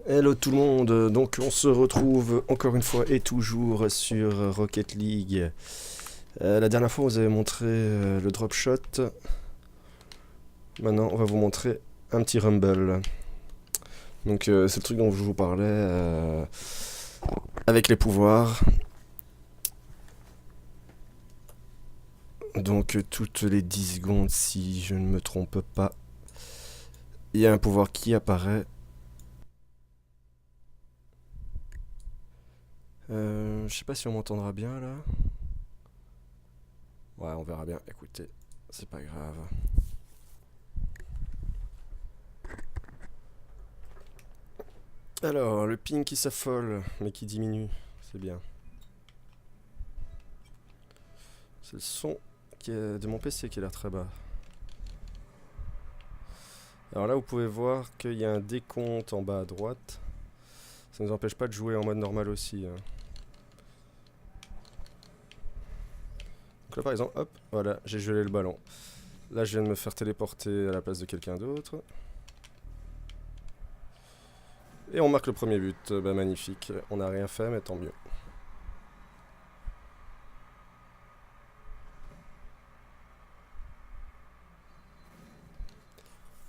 Hello tout le monde, donc on se retrouve encore une fois et toujours sur Rocket League. La dernière fois on vous avait montré le drop shot, maintenant on va vous montrer un petit rumble. Donc c'est le truc dont je vous parlais avec les pouvoirs. Donc toutes les 10 secondes si je ne me trompe pas, il y a un pouvoir qui apparaît. Je sais pas si on m'entendra bien là. Ouais, on verra bien, écoutez, c'est pas grave. Alors, le ping qui s'affole, mais qui diminue, c'est bien. C'est le son de mon PC qui a l'air très bas. Alors là, vous pouvez voir qu'il y a un décompte en bas à droite. Ça ne nous empêche pas de jouer en mode normal aussi, hein. Donc là, par exemple, hop, voilà, j'ai gelé le ballon. Là, je viens de me faire téléporter à la place de quelqu'un d'autre. Et on marque le premier but. Bah, magnifique. On n'a rien fait, mais tant mieux.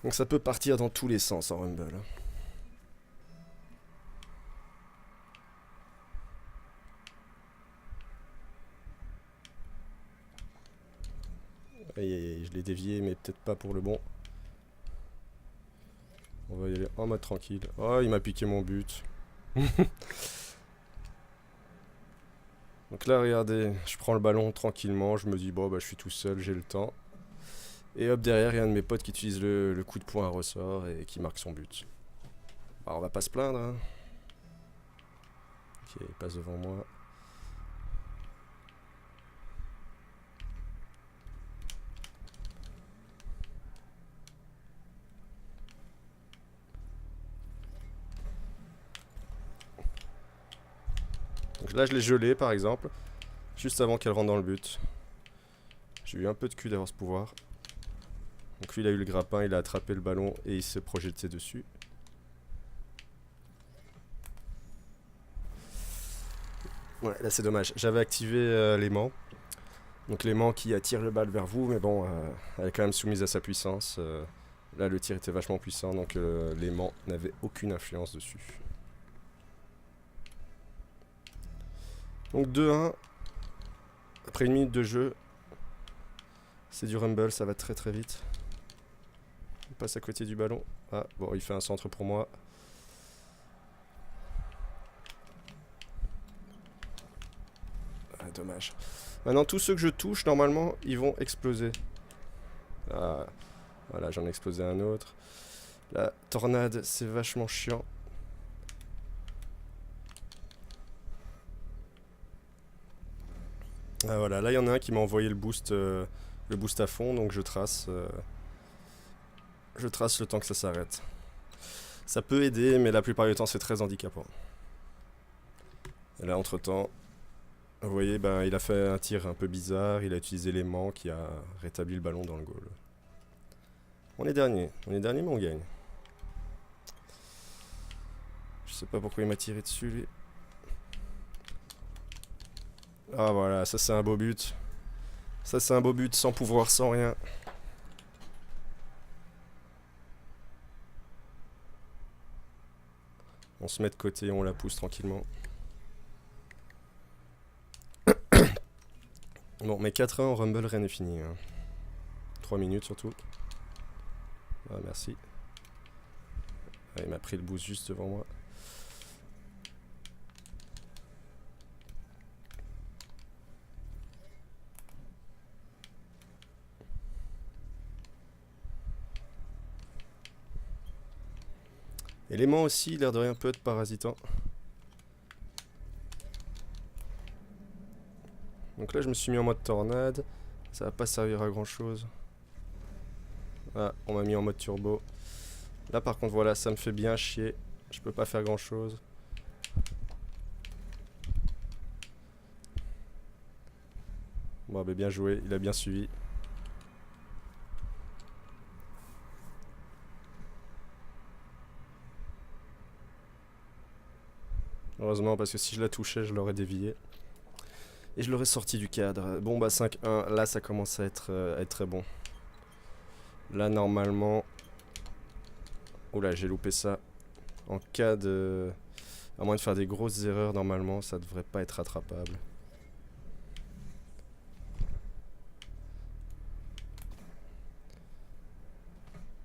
Donc ça peut partir dans tous les sens en Rumble. Aïe, aïe, aïe, je l'ai dévié, mais peut-être pas pour le bon. On va y aller en mode tranquille. Oh, il m'a piqué mon but. Donc là, regardez, je prends le ballon tranquillement, je me dis, bon, bah, je suis tout seul, j'ai le temps. Et hop, derrière, il y a un de mes potes qui utilise le coup de poing à ressort et qui marque son but. Bah, on va pas se plaindre, hein. Ok, il passe devant moi. Donc là, je l'ai gelé, par exemple, juste avant qu'elle rentre dans le but. J'ai eu un peu de cul d'avoir ce pouvoir. Donc lui, il a eu le grappin, il a attrapé le ballon et il s'est projeté dessus. Ouais, là c'est dommage. J'avais activé l'aimant. Donc l'aimant qui attire le balle vers vous, mais bon, elle est quand même soumise à sa puissance. Là, le tir était vachement puissant, donc l'aimant n'avait aucune influence dessus. Donc 2-1. Après une minute de jeu, c'est du rumble, ça va très très vite. On passe à côté du ballon. Ah, bon, il fait un centre pour moi. Ah, dommage. Maintenant, tous ceux que je touche, normalement, ils vont exploser. Ah, voilà, j'en ai explosé un autre. La tornade, c'est vachement chiant. Ah, voilà, là, il y en a un qui m'a envoyé le boost à fond, donc je trace le temps que ça s'arrête. Ça peut aider, mais la plupart du temps, c'est très handicapant. Et là, entre-temps, vous voyez, ben, il a fait un tir un peu bizarre, il a utilisé l'aimant qui a rétabli le ballon dans le goal. On est dernier, mais on gagne. Je sais pas pourquoi il m'a tiré dessus, lui. Ah voilà, ça c'est un beau but. Ça c'est un beau but, sans pouvoir, sans rien. On se met de côté, on la pousse tranquillement. Bon, mais 4-1 en Rumble, rien n'est fini, hein. 3 minutes surtout. Ah, merci. Ah, il m'a pris le boost juste devant moi. Et l'aimant aussi, l'air de rien peut être parasitant. Donc là, je me suis mis en mode tornade. Ça va pas servir à grand chose. Ah, on m'a mis en mode turbo. Là, par contre, voilà, ça me fait bien chier. Je peux pas faire grand chose. Bon, bah, bien joué, il a bien suivi. Heureusement, parce que si je la touchais, je l'aurais dévié. Et je l'aurais sorti du cadre. Bon, bah 5-1, là ça commence à être très bon. Là, normalement... Oula, j'ai loupé ça. En cas de... À moins de faire des grosses erreurs, normalement, ça devrait pas être rattrapable.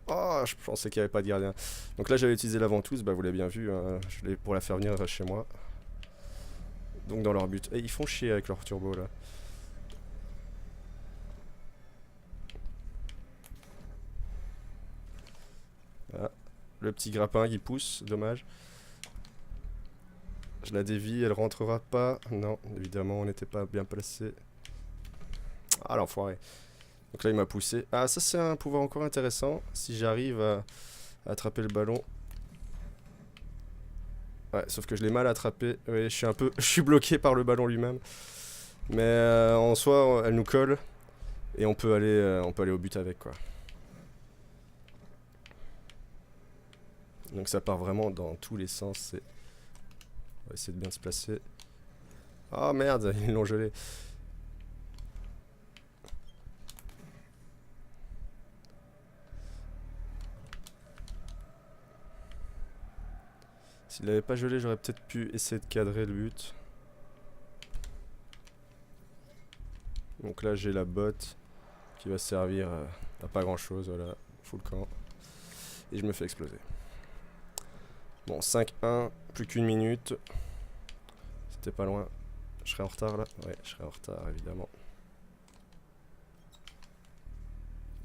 Oh, je pensais qu'il n'y avait pas de gardien. Donc là, j'avais utilisé la ventouse, bah vous l'avez bien vu, hein, pour la faire venir chez moi. Donc dans leur but. Et ils font chier avec leur turbo là. Ah, le petit grappin qui pousse, dommage. Je la dévie, elle rentrera pas. Non, évidemment, on n'était pas bien placé. Ah, l'enfoiré. Donc là, il m'a poussé. Ah, ça, c'est un pouvoir encore intéressant. Si j'arrive à attraper le ballon. Ouais, sauf que je l'ai mal attrapé. Oui, je suis un peu... Je suis bloqué par le ballon lui-même. Mais en soi, elle nous colle. Et on peut aller au but avec, quoi. Donc ça part vraiment dans tous les sens. On va essayer de bien se placer. Oh merde, ils l'ont gelé. S'il l'avait pas gelé, j'aurais peut-être pu essayer de cadrer le but. Donc là, j'ai la botte qui va servir à pas grand-chose. Voilà, full camp. Et je me fais exploser. Bon, 5-1, plus qu'une minute. C'était pas loin. Je serai en retard là? Ouais, je serai en retard évidemment.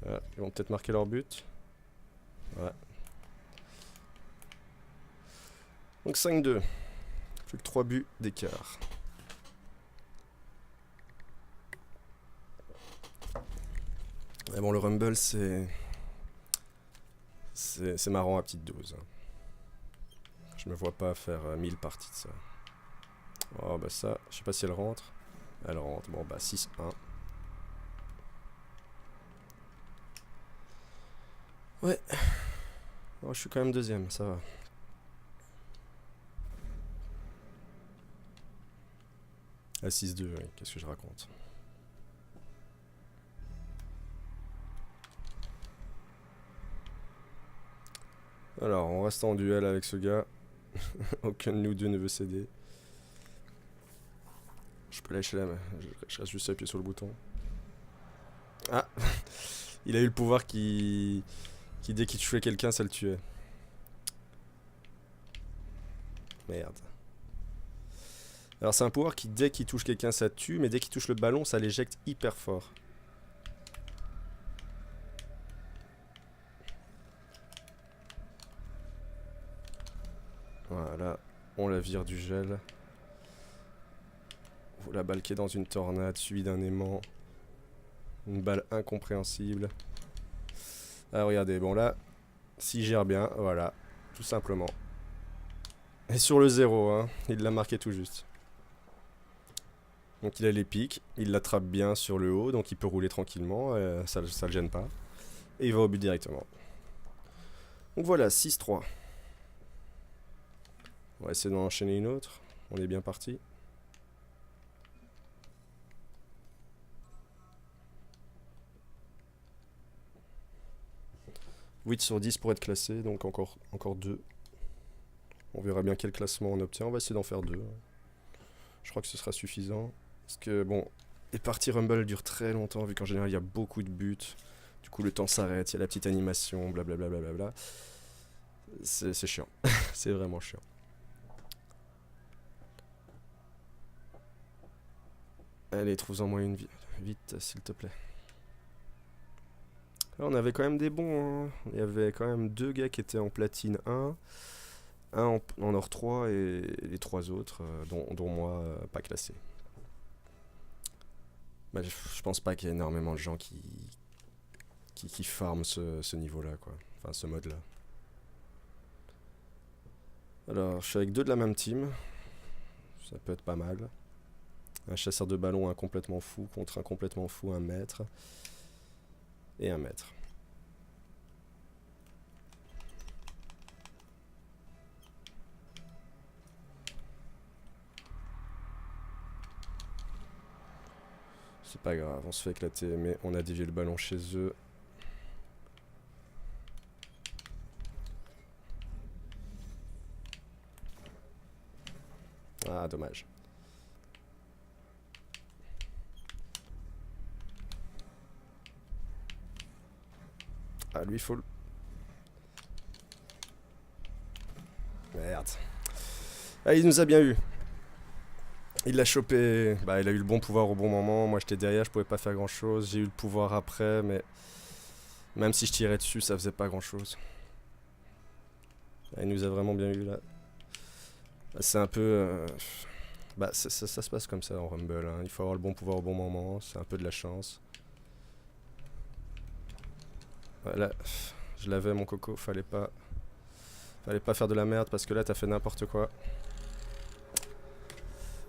Voilà, ils vont peut-être marquer leur but. Ouais. Donc 5-2. Plus que 3 buts d'écart. Mais bon, le Rumble, c'est marrant à petite dose. Je me vois pas faire 1000 parties de ça. Oh bah ça, je sais pas si elle rentre. Elle rentre, bon bah 6-1. Ouais. Oh, je suis quand même deuxième, ça va. À 6-2, oui, qu'est-ce que je raconte? Alors, on reste en duel avec ce gars. Aucun de nous deux ne veut céder. Je peux lâcher la main. Je reste juste appuyé sur le bouton. Ah. Il a eu le pouvoir qui dès qu'il tuait quelqu'un, ça le tuait. Merde. Alors c'est un pouvoir qui dès qu'il touche quelqu'un, ça tue, mais dès qu'il touche le ballon, ça l'éjecte hyper fort. Voilà, on la vire du gel. La balle qui est dans une tornade, suivie d'un aimant. Une balle incompréhensible. Ah regardez, bon là, s'il gère bien, voilà, tout simplement. Et sur le 0, hein, il l'a marqué tout juste. Donc il a les pics, il l'attrape bien sur le haut, donc il peut rouler tranquillement, ça le gêne pas. Et il va au but directement. Donc voilà, 6-3. On va essayer d'en enchaîner une autre. On est bien parti. « 8 sur 10 pour être classé, donc encore 2. On verra bien quel classement on obtient. On va essayer d'en faire 2. Je crois que ce sera suffisant. Parce que, bon, les parties Rumble durent très longtemps, vu qu'en général, il y a beaucoup de buts. Du coup, le temps s'arrête, il y a la petite animation, blablabla. Bla. C'est chiant. C'est vraiment chiant. Allez, trouve-en moins une vite, s'il te plaît. Là, on avait quand même des bons. Hein. Il y avait quand même 2 gars qui étaient en platine 1, un en or 3 et les 3 autres, dont moi, pas classé. Bah, je pense pas qu'il y ait énormément de gens qui farment ce niveau-là, quoi. Enfin, ce mode-là. Alors, je suis avec 2 de la même team. Ça peut être pas mal. Un chasseur de ballon, un complètement fou, contre un complètement fou, un maître. Et un maître. C'est pas grave, on se fait éclater, mais on a dévié le ballon chez eux. Ah, dommage. Ah, lui, il faut le... Merde. Ah, il nous a bien eu. Il l'a chopé. Bah, il a eu le bon pouvoir au bon moment. Moi, j'étais derrière, je pouvais pas faire grand chose. J'ai eu le pouvoir après, mais même si je tirais dessus, ça faisait pas grand chose. Ah, il nous a vraiment bien eu là. C'est un peu. Bah, ça se passe comme ça en Rumble, hein. Il faut avoir le bon pouvoir au bon moment. C'est un peu de la chance. Voilà. Je l'avais, mon coco. Fallait pas faire de la merde parce que là, t'as fait n'importe quoi.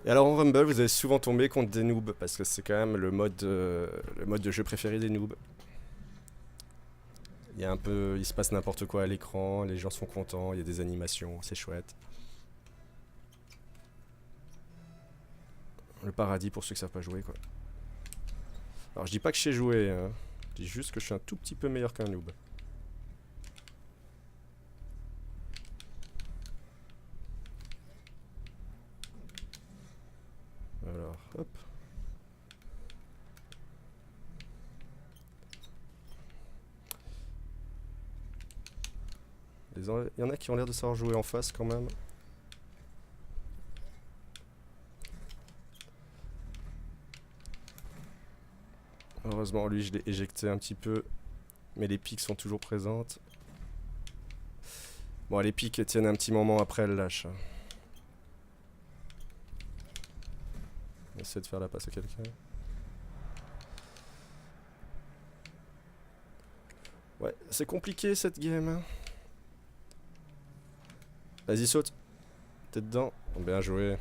Et alors en Rumble, vous allez souvent tomber contre des noobs parce que c'est quand même le mode de jeu préféré des noobs. Il se passe n'importe quoi à l'écran, les gens sont contents, il y a des animations, c'est chouette. Le paradis pour ceux qui savent pas jouer, quoi. Alors je dis pas que je sais jouer, hein. Je dis juste que je suis un tout petit peu meilleur qu'un noob. Alors, hop. Il y en a qui ont l'air de savoir jouer en face quand même. Heureusement, lui, je l'ai éjecté un petit peu. Mais les pics sont toujours présentes. Bon, les pics tiennent un petit moment après, elles lâchent. On essaie de faire la passe à quelqu'un. Ouais, c'est compliqué cette game. Vas-y, saute. T'es dedans. Bien joué.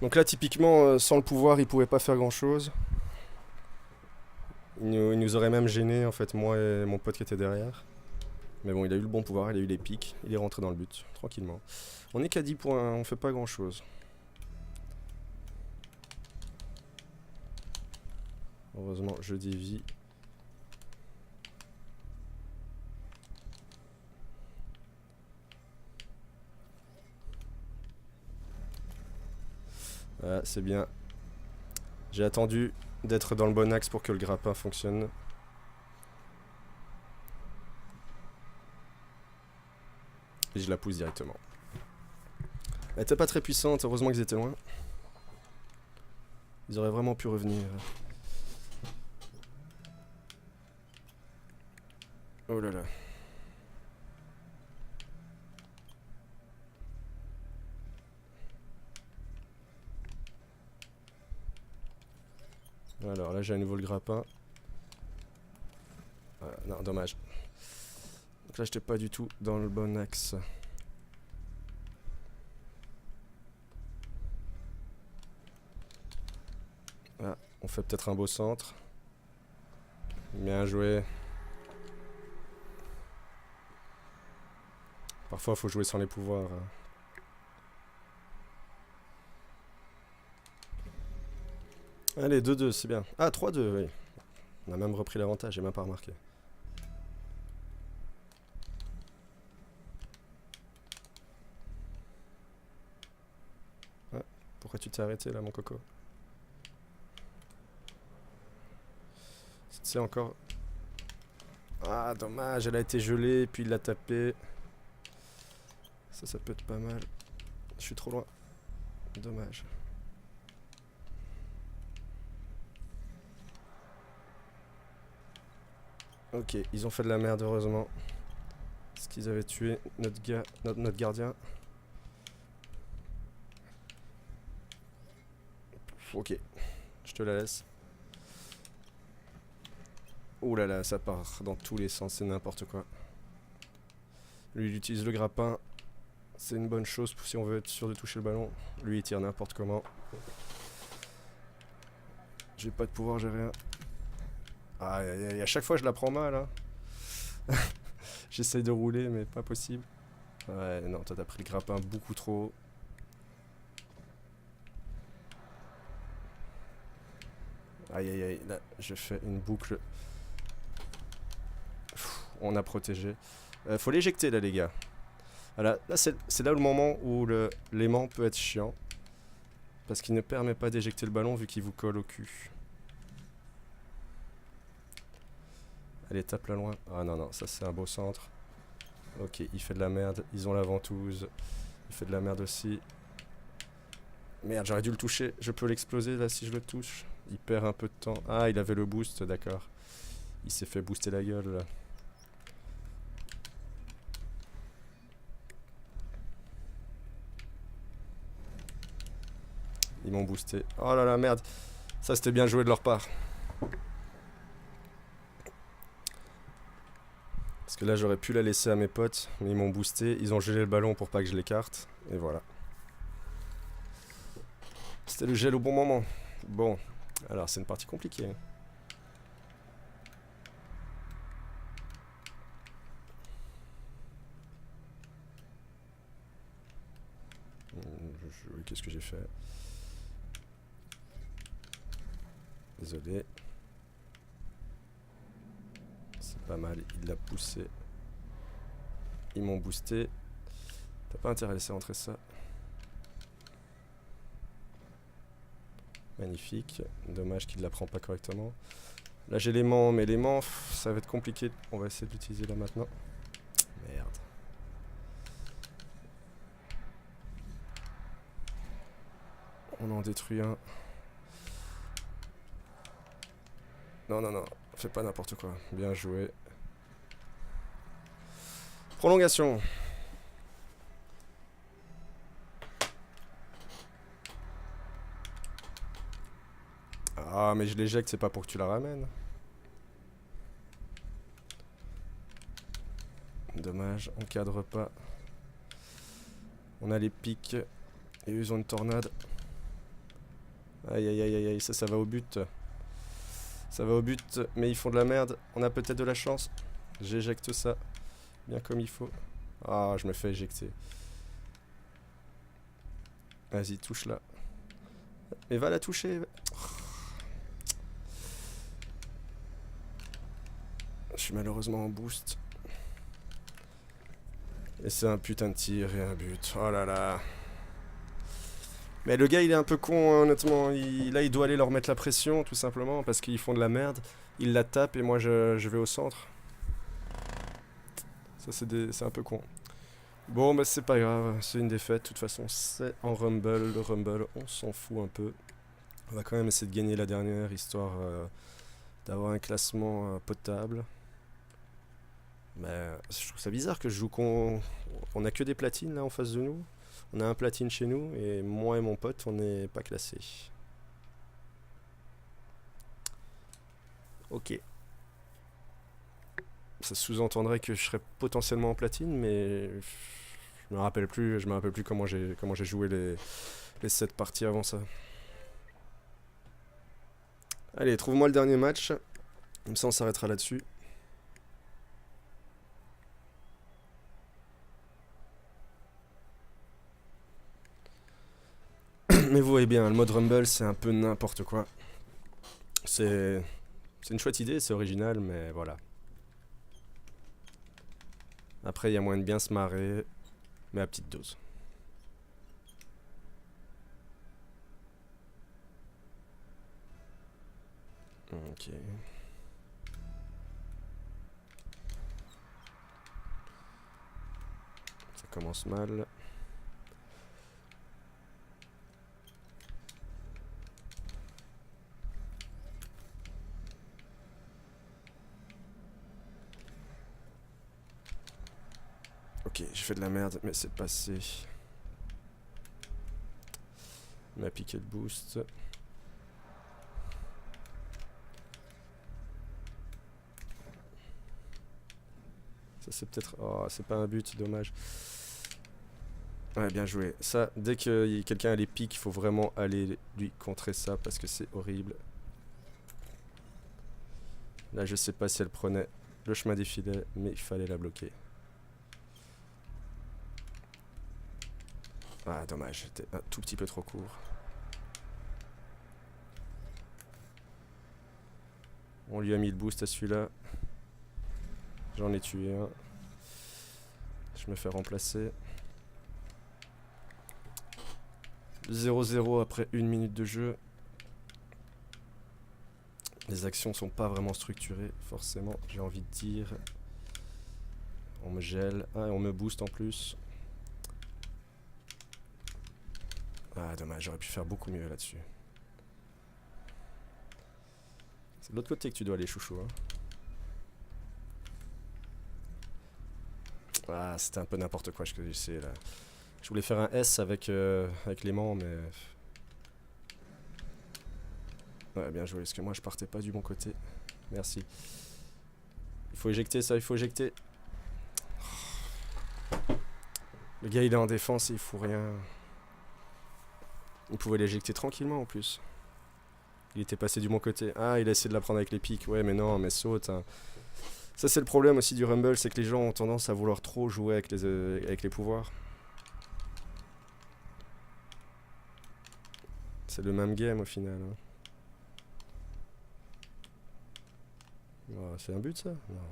Donc là, typiquement, sans le pouvoir, il pouvait pas faire grand-chose. Il nous aurait même gêné, en fait, moi et mon pote qui était derrière. Mais bon, il a eu le bon pouvoir, il a eu les pics. Il est rentré dans le but, tranquillement. On est qu'à 10 points, on fait pas grand-chose. Heureusement, je dévie. Voilà, c'est bien. J'ai attendu d'être dans le bon axe pour que le grappin fonctionne. Et je la pousse directement. Elle était pas très puissante, heureusement qu'ils étaient loin. Ils auraient vraiment pu revenir. Oh là là. Alors là, j'ai à nouveau le grappin. Non, dommage. Donc là, j'étais pas du tout dans le bon axe. Ah, on fait peut-être un beau centre. Bien joué. Parfois, il faut jouer sans les pouvoirs. Allez, 2-2, c'est bien. Ah, 3-2, oui. On a même repris l'avantage, j'ai même pas remarqué. Ah, pourquoi tu t'es arrêté là, mon coco? C'est encore... Ah, dommage, elle a été gelée, puis il l'a tapé. Ça peut être pas mal. Je suis trop loin. Dommage. Ok, ils ont fait de la merde, heureusement. Parce qu'ils avaient tué notre gardien. Ok, je te la laisse. Ouh là là, ça part dans tous les sens, c'est n'importe quoi. Lui, il utilise le grappin. C'est une bonne chose si on veut être sûr de toucher le ballon. Lui, il tire n'importe comment. J'ai pas de pouvoir, j'ai rien. Ah, à chaque fois, je la prends mal. Hein. J'essaye de rouler, mais pas possible. Ouais, non, toi, t'as pris le grappin beaucoup trop haut. Aïe aïe aïe, là je fais une boucle. On a protégé. Faut l'éjecter là les gars. Voilà, là c'est là le moment où l'aimant peut être chiant. Parce qu'il ne permet pas d'éjecter le ballon vu qu'il vous colle au cul. Allez, tape là loin. Ah non, non, ça c'est un beau centre. Ok, il fait de la merde. Ils ont la ventouse. Il fait de la merde aussi. Merde, j'aurais dû le toucher. Je peux l'exploser là si je le touche. Il perd un peu de temps. Ah, il avait le boost, d'accord. Il s'est fait booster la gueule là. Ils m'ont boosté. Oh là là, merde. Ça, c'était bien joué de leur part. Parce que là, j'aurais pu la laisser à mes potes. Mais ils m'ont boosté. Ils ont gelé le ballon pour pas que je l'écarte. Et voilà. C'était le gel au bon moment. Bon. Alors, c'est une partie compliquée. Qu'est-ce que j'ai fait? Désolé. C'est pas mal, il l'a poussé. Ils m'ont boosté. T'as pas intérêt à laisser rentrer ça. Magnifique. Dommage qu'il la prend pas correctement. Là j'ai l'aimant, mais l'aimant, ça va être compliqué. On va essayer de l'utiliser là maintenant. Merde. On en détruit un. Non, non, non. Fais pas n'importe quoi. Bien joué. Prolongation. Ah, mais je l'éjecte, c'est pas pour que tu la ramènes. Dommage, on cadre pas. On a les pics. Et eux, ils ont une tornade. Aïe, aïe, aïe, aïe, aïe. Ça va au but. Ça va au but, mais ils font de la merde. On a peut-être de la chance. J'éjecte ça. Bien comme il faut. Ah, je me fais éjecter. Vas-y, touche là. Mais va la toucher. Je suis malheureusement en boost. Et c'est un putain de tir et un but. Oh là là. Mais le gars, il est un peu con, hein, honnêtement. Là, il doit aller leur mettre la pression, tout simplement, parce qu'ils font de la merde. Il la tape et moi, je vais au centre. Ça, c'est un peu con. Bon, bah c'est pas grave, c'est une défaite. De toute façon, c'est en Rumble. Le Rumble, on s'en fout un peu. On va quand même essayer de gagner la dernière, histoire d'avoir un classement potable. Mais je trouve ça bizarre que je joue on a que des platines là en face de nous. On a un platine chez nous et moi et mon pote on n'est pas classés. Ok. Ça sous-entendrait que je serais potentiellement en platine, mais je me rappelle plus comment j'ai joué les 7 parties avant ça. Allez, trouve-moi le dernier match. Comme ça on s'arrêtera là-dessus. Mais vous voyez bien, le mode Rumble, c'est un peu n'importe quoi. C'est une chouette idée, c'est original, mais voilà. Après, il y a moyen de bien se marrer, mais à petite dose. Ok. Ça commence mal. Ok, j'ai fait de la merde, mais c'est passé. On a piqué le boost. Ça c'est peut-être... Oh, c'est pas un but, dommage. Ouais, bien joué. Ça, dès que quelqu'un a les pics, il faut vraiment aller lui contrer ça parce que c'est horrible. Là, je sais pas si elle prenait le chemin des filets, mais il fallait la bloquer. Ah, dommage, j'étais un tout petit peu trop court. On lui a mis le boost à celui-là. J'en ai tué un. Je me fais remplacer. 0-0 après 1 minute de jeu. Les actions sont pas vraiment structurées, forcément, j'ai envie de dire. On me gèle. Ah, et on me booste en plus. Ah, dommage, j'aurais pu faire beaucoup mieux là-dessus. C'est de l'autre côté que tu dois aller, chouchou. Hein. Ah, c'était un peu n'importe quoi ce que j'essaie là. Je voulais faire un S avec l'aimant, mais... Ouais, bien joué, parce que moi je partais pas du bon côté. Merci. Il faut éjecter ça, il faut éjecter. Le gars il est en défense et il fout rien. Il pouvait l'éjecter tranquillement en plus. Il était passé du bon côté. Ah, il a essayé de la prendre avec les pics. Ouais, mais non, mais saute. Hein. Ça c'est le problème aussi du Rumble, c'est que les gens ont tendance à vouloir trop jouer avec les pouvoirs. C'est le même game au final. Hein. Oh, c'est un but ça? Non.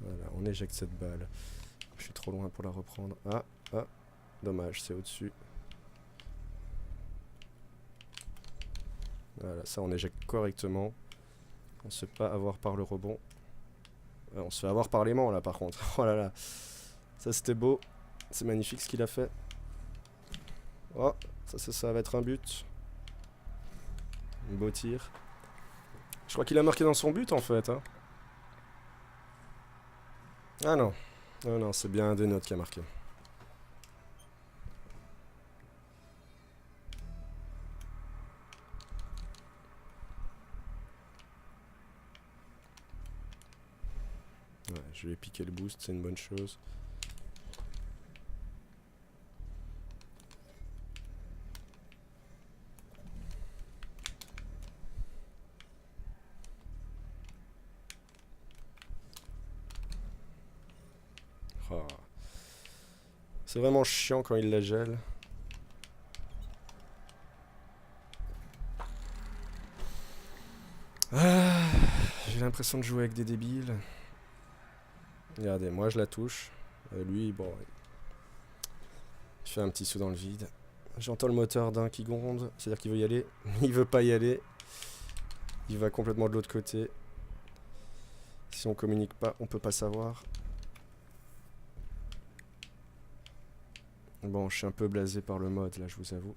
Voilà, on éjecte cette balle. Je suis trop loin pour la reprendre. Ah, ah, dommage, c'est au-dessus. Voilà, ça on éjecte correctement. On se fait pas avoir par le rebond. On se fait avoir par l'aimant là par contre. Oh là là. Ça c'était beau. C'est magnifique ce qu'il a fait. Oh, ça va être un but. Un beau tir. Je crois qu'il a marqué dans son but en fait. Hein. Ah non. Non, non, c'est bien un des nôtres qui a marqué. Ouais, je lui ai piqué le boost, c'est une bonne chose. Oh. C'est vraiment chiant quand il la gèle. Ah, j'ai l'impression de jouer avec des débiles. Regardez, moi je la touche. Lui, bon, il fait un petit saut dans le vide. J'entends le moteur d'un qui gronde, c'est-à-dire qu'il veut y aller. Il veut pas y aller. Il va complètement de l'autre côté. Si on communique pas, on peut pas savoir. Bon, je suis un peu blasé par le mode là, je vous avoue.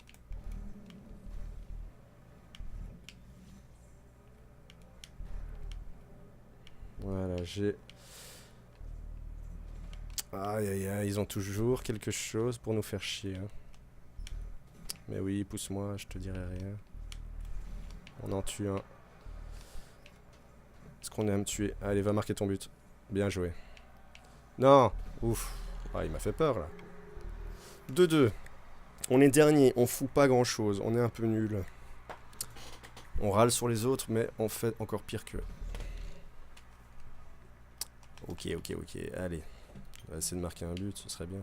Voilà, j'ai... Aïe aïe aïe, ils ont toujours quelque chose pour nous faire chier. Hein. Mais oui, pousse-moi, je te dirai rien. On en tue un. Est-ce qu'on est à me tuer? Allez, va marquer ton but. Bien joué. Non. Ouf. Ah, il m'a fait peur là. 2-2. On est dernier, on fout pas grand chose, on est un peu nul. On râle sur les autres, mais on fait encore pire qu'eux. Ok, allez. On va essayer de marquer un but, ce serait bien.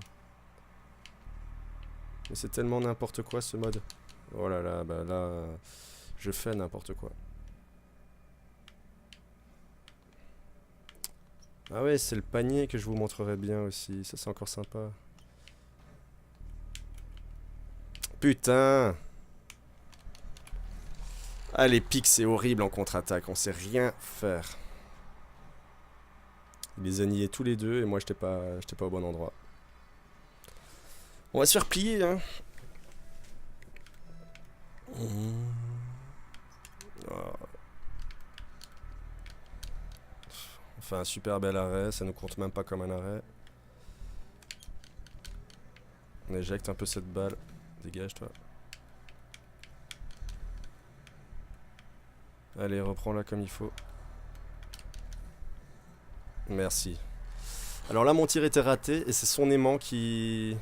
Mais c'est tellement n'importe quoi ce mode. Oh là là, bah là, je fais n'importe quoi. Ah ouais, c'est le panier que je vous montrerai bien aussi, ça c'est encore sympa. Putain! Ah, les pics, c'est horrible en contre-attaque. On sait rien faire. Il les a niés tous les deux et moi, j'étais pas au bon endroit. On va se faire plier, hein. Oh. On fait un super bel arrêt. Ça nous compte même pas comme un arrêt. On éjecte un peu cette balle. Dégage, toi. Allez, reprends-la comme il faut. Merci. Alors là, mon tir était raté et c'est son aimant qui...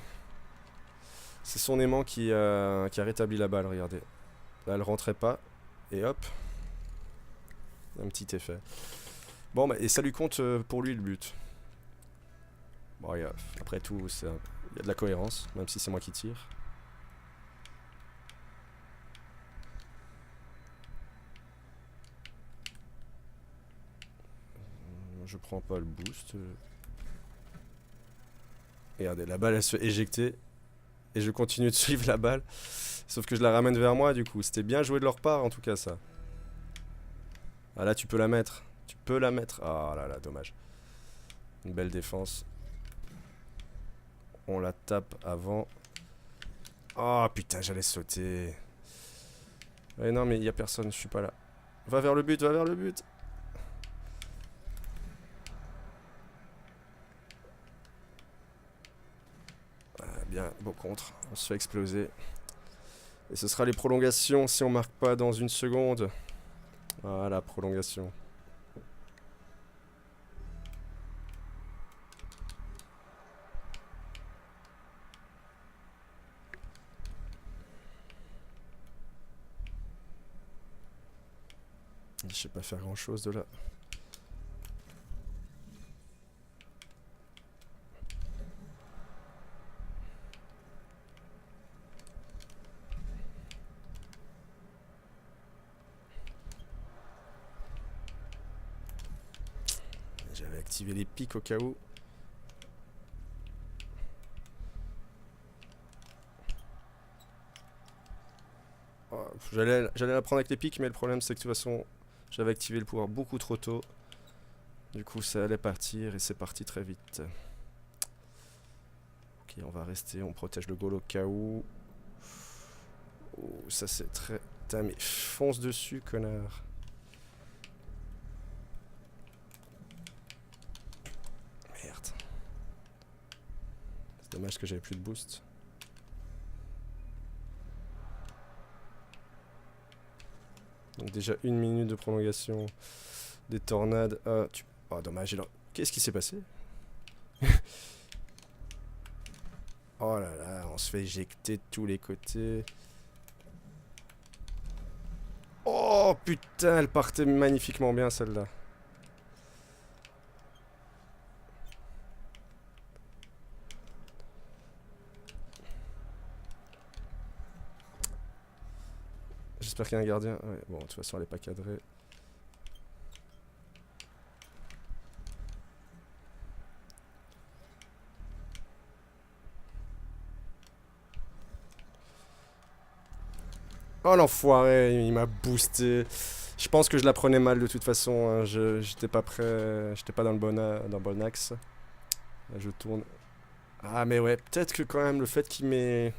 C'est son aimant qui a rétabli la balle, regardez. Là, elle rentrait pas. Et hop. Un petit effet. Bon, bah, et ça lui compte pour lui le but. Bon, après tout, il y a de la cohérence, même si c'est moi qui tire. je prends pas le boost. Regardez, la balle elle se fait éjecter. Et je continue de suivre la balle. Sauf que je la ramène vers moi du coup. C'était bien joué de leur part en tout cas ça. Ah là tu peux la mettre. Tu peux la mettre. Ah là là, dommage. Une belle défense. On la tape avant. Oh putain, j'allais sauter. Ouais, non mais il y a personne, je suis pas là. Va vers le but, va vers le but. Ah, bien, beau contre. On se fait exploser. Et ce sera les prolongations si on marque pas dans une seconde. Voilà, prolongation. Je sais pas faire grand chose de là. J'avais activé les pics au cas où. Oh, j'allais la prendre avec les pics, mais le problème c'est que de toute façon j'avais activé le pouvoir beaucoup trop tôt. Du coup ça allait partir et c'est parti très vite. Ok, on va rester, on protège le goal au cas où. Oh, ça c'est très... Putain mais fonce dessus connard. Merde. C'est dommage que j'avais plus de boost. Donc déjà 1 minute de prolongation. Des tornades. Oh dommage. Qu'est-ce qui s'est passé? Oh là là, on se fait éjecter de tous les côtés. Oh putain, elle partait magnifiquement bien celle-là. J'espère qu'il y a un gardien. Ouais, bon, de toute façon, elle est pas cadrée. Oh l'enfoiré, il m'a boosté. Je pense que je la prenais mal de toute façon. Hein. J'étais pas prêt, j'étais pas dans le bon axe. Là, je tourne. Ah mais ouais, peut-être que quand même le fait qu'il m'ait...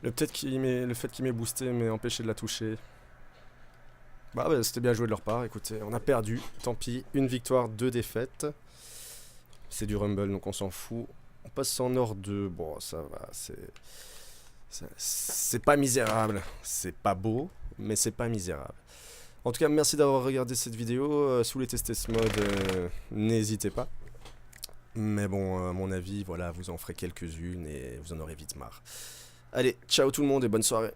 Le fait qu'il m'ait boosté m'a empêché de la toucher. Bah c'était bien joué de leur part, écoutez, on a perdu, tant pis. 1 victoire, 2 défaites. C'est du Rumble, donc on s'en fout. On passe en or 2, bon ça va, c'est pas misérable. C'est pas beau, mais c'est pas misérable. En tout cas, merci d'avoir regardé cette vidéo. Si vous voulez tester ce mode, n'hésitez pas. Mais bon, à mon avis, voilà, vous en ferez quelques-unes et vous en aurez vite marre. Allez, ciao tout le monde et bonne soirée.